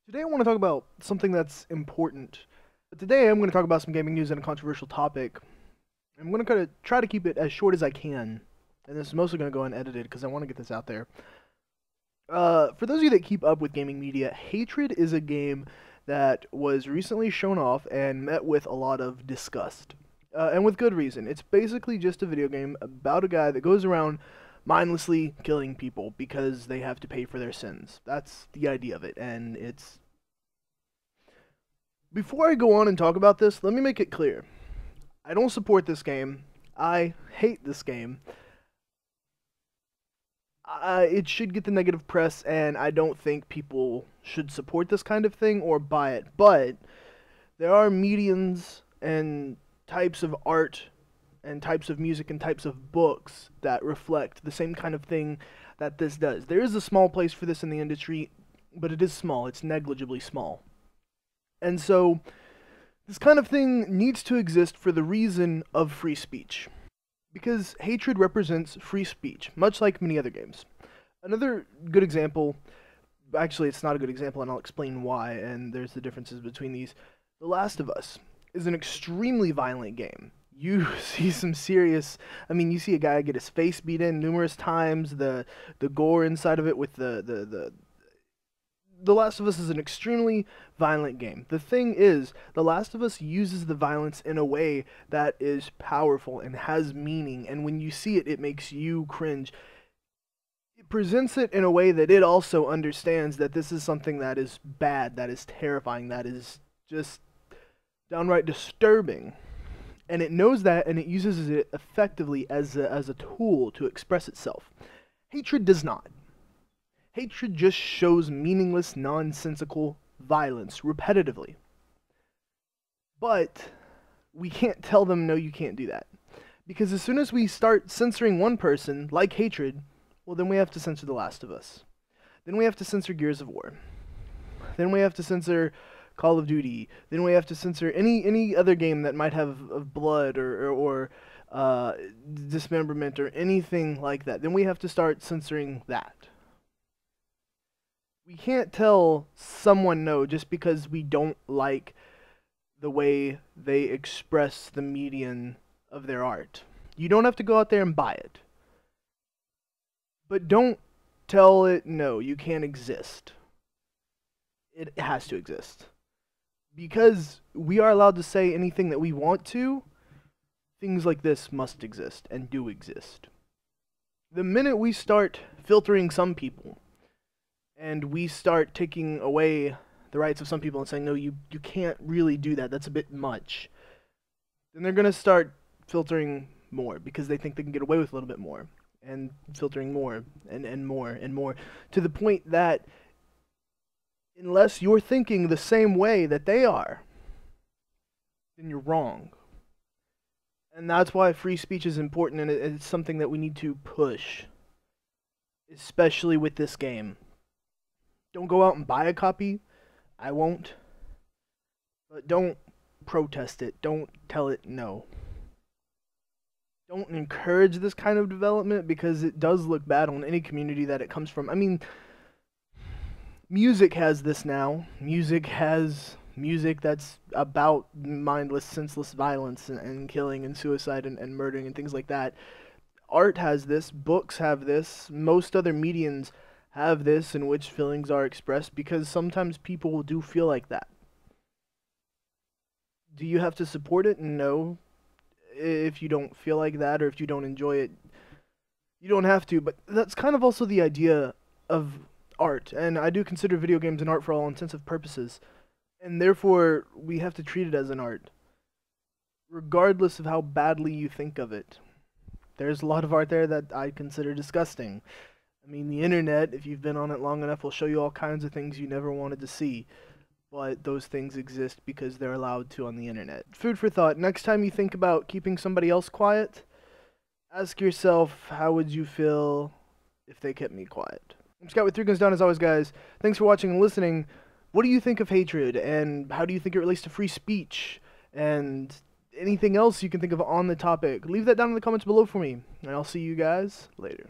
Today I want to talk about something that's important. But today I'm going to talk about some gaming news and a controversial topic. I'm going to try to keep it as short as I can. And this is mostly going to go unedited because I want to get this out there. For those of you that keep up with gaming media, Hatred is a game that was recently shown off and met with a lot of disgust. And with good reason. It's basically just a video game about a guy that goes around mindlessly killing people because they have to pay for their sins. That's the idea of it, and it's... Before I go on and talk about this, let me make it clear. I don't support this game. I hate this game. It should get the negative press, and I don't think people should support this kind of thing or buy it. But there are mediums and types of art and types of music and types of books that reflect the same kind of thing that this does. There is a small place for this in the industry, but it is small. It's negligibly small. And so, this kind of thing needs to exist for the reason of free speech. Because Hatred represents free speech, much like many other games. Another good example, actually it's not a good example and I'll explain why, and there's the differences between these. The Last of Us is an extremely violent game. You see some serious, you see a guy get his face beat in numerous times, the gore inside of it with The Last of Us is an extremely violent game. The thing is, The Last of Us uses the violence in a way that is powerful and has meaning, and when you see it, it makes you cringe. It presents it in a way that it also understands that this is something that is bad, that is terrifying, that is just downright disturbing. And it knows that, and it uses it effectively as a tool to express itself. Hatred does not. Hatred just shows meaningless, nonsensical violence repetitively. But we can't tell them, no, you can't do that. Because as soon as we start censoring one person, like Hatred, well, then we have to censor The Last of Us. Then we have to censor Gears of War. Then we have to censor Call of Duty. Then we have to censor any other game that might have of blood or dismemberment or anything like that. Then we have to start censoring that. We can't tell someone no just because we don't like the way they express the medium of their art. You don't have to go out there and buy it. But don't tell it no, you can't exist. It has to exist. Because we are allowed to say anything that we want to, things like this must exist and do exist. The minute we start filtering some people, and we start taking away the rights of some people and saying, no, you can't really do that, that's a bit much, then they're going to start filtering more because they think they can get away with a little bit more, and filtering more, and more, and more, to the point that unless you're thinking the same way that they are, then you're wrong. And that's why free speech is important, and it's something that we need to push, especially with this game. Don't go out and buy a copy. I won't. But don't protest it. Don't tell it no. Don't encourage this kind of development because it does look bad on any community that it comes from. Music has this now. Music has music that's about mindless, senseless violence and killing and suicide and murdering and things like that. Art has this. Books have this. Most other mediums have this in which feelings are expressed because sometimes people do feel like that. Do you have to support it? No. If you don't feel like that or if you don't enjoy it, you don't have to. But that's kind of also the idea of art. And I do consider video games an art for all intents and purposes. And therefore, we have to treat it as an art, regardless of how badly you think of it. There's a lot of art there that I consider disgusting. The internet, if you've been on it long enough, will show you all kinds of things you never wanted to see. But those things exist because they're allowed to on the internet. Food for thought. Next time you think about keeping somebody else quiet, ask yourself, how would you feel if they kept me quiet? I'm Scott with 3 Guns Down as always, guys. Thanks for watching and listening. What do you think of Hatred? And how do you think it relates to free speech? And anything else you can think of on the topic? Leave that down in the comments below for me. And I'll see you guys later.